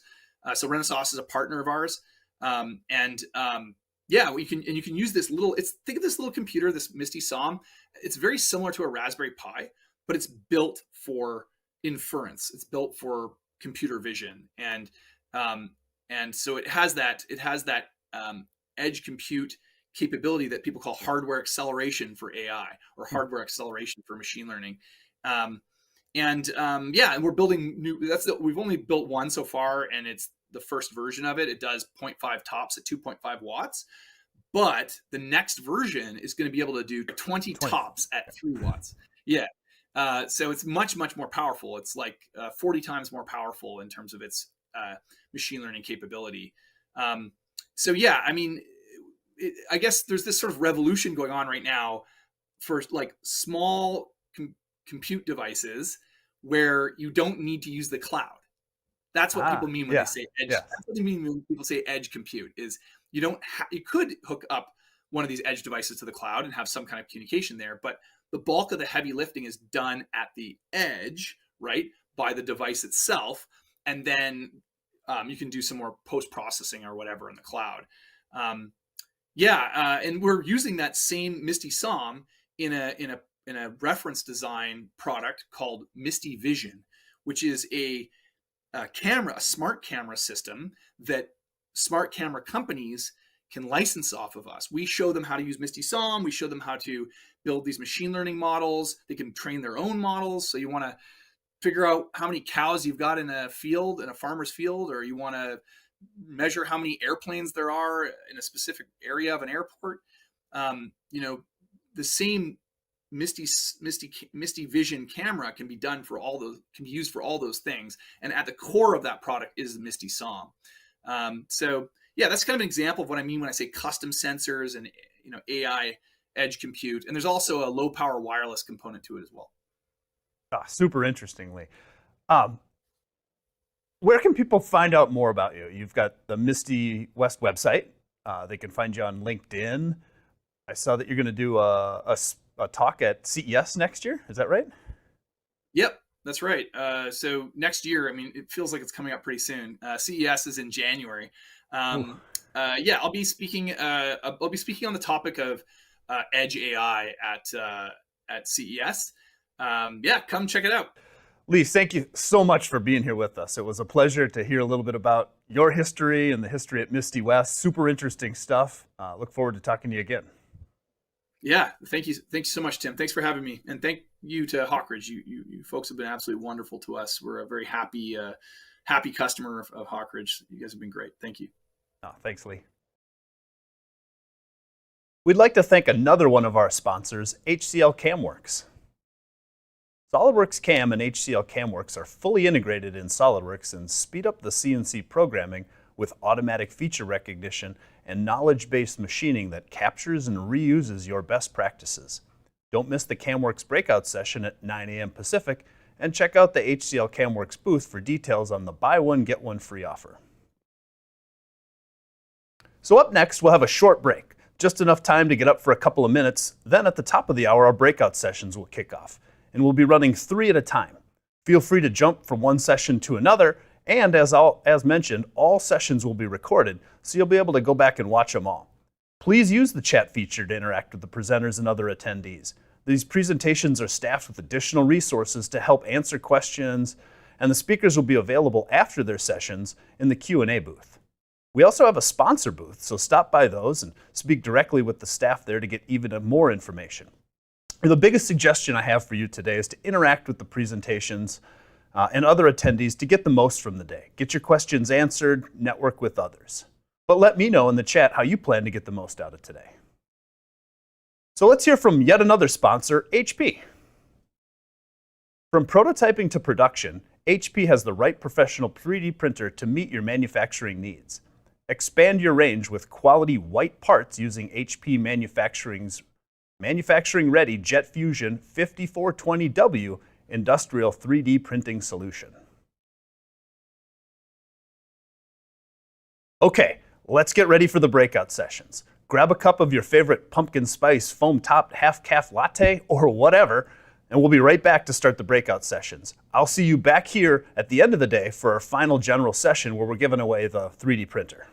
So Renesas is a partner of ours. You can use this think of this little computer, this Misty SOM. It's very similar to a Raspberry Pi, but it's built for inference. It's built for computer vision, and so it has that edge compute capability that people call hardware acceleration for AI, or hardware acceleration for machine learning. And we're building new. We've only built one so far, and it's the first version of it. It does 0.5 tops at 2.5 watts, but the next version is going to be able to do 20 tops at 3 watts. Yeah. So it's much more powerful. It's like 40 times more powerful in terms of its machine learning capability. I guess there's this sort of revolution going on right now for like small compute devices where you don't need to use the cloud. That's what people mean when they say edge. That's what they mean when people say edge compute. Is you could hook up one of these edge devices to the cloud and have some kind of communication there, but the bulk of the heavy lifting is done at the edge, right, by the device itself, and then you can do some more post-processing or whatever in the cloud. And we're using that same Misty SOM in a reference design product called Misty Vision, which is a smart camera system that smart camera companies can license off of us. We show them how to use Misty SOM. We show them how to build these machine learning models. They can train their own models. So you want to figure out how many cows you've got in a farmer's field, or you want to measure how many airplanes there are in a specific area of an airport. The same Misty Vision camera can be used for all those things. And at the core of that product is the Misty SOM. That's kind of an example of what I mean when I say custom sensors and AI edge compute. And there's also a low power wireless component to it as well. Super interestingly. Where can people find out more about you? You've got the Misty West website. They can find you on LinkedIn. I saw that you're going to do a talk at CES next year. Is that right? Yep, that's right. So next year, it feels like it's coming up pretty soon. CES is in January. I'll be speaking. I'll be speaking on the topic of edge AI at CES. Come check it out. Leigh, thank you so much for being here with us. It was a pleasure to hear a little bit about your history and the history at Misty West. Super interesting stuff. Look forward to talking to you again. Yeah, thank you. Thanks so much, Tim. Thanks for having me. And thank you to Hawkridge. You folks have been absolutely wonderful to us. We're a very happy customer of Hawkridge. You guys have been great. Thank you. Thanks, Leigh. We'd like to thank another one of our sponsors, HCL CamWorks. SolidWorks CAM and HCL CamWorks are fully integrated in SolidWorks and speed up the CNC programming with automatic feature recognition and knowledge-based machining that captures and reuses your best practices. Don't miss the CamWorks breakout session at 9 a.m. Pacific, and check out the HCL CamWorks booth for details on the buy one, get one free offer. So up next, we'll have a short break, just enough time to get up for a couple of minutes. Then at the top of the hour, our breakout sessions will kick off, and we'll be running 3 at a time. Feel free to jump from one session to another, and as mentioned, all sessions will be recorded, so you'll be able to go back and watch them all. Please use the chat feature to interact with the presenters and other attendees. These presentations are staffed with additional resources to help answer questions, and the speakers will be available after their sessions in the Q&A booth. We also have a sponsor booth, so stop by those and speak directly with the staff there to get even more information. The biggest suggestion I have for you today is to interact with the presentations and other attendees to get the most from the day. Get your questions answered, network with others. But let me know in the chat how you plan to get the most out of today. So let's hear from yet another sponsor, HP. From prototyping to production, HP has the right professional 3D printer to meet your manufacturing needs. Expand your range with quality white parts using HP manufacturing-ready Jet Fusion 5420W industrial 3D printing solution. Okay, let's get ready for the breakout sessions. Grab a cup of your favorite pumpkin spice foam-topped half-calf latte or whatever, and we'll be right back to start the breakout sessions. I'll see you back here at the end of the day for our final general session where we're giving away the 3D printer.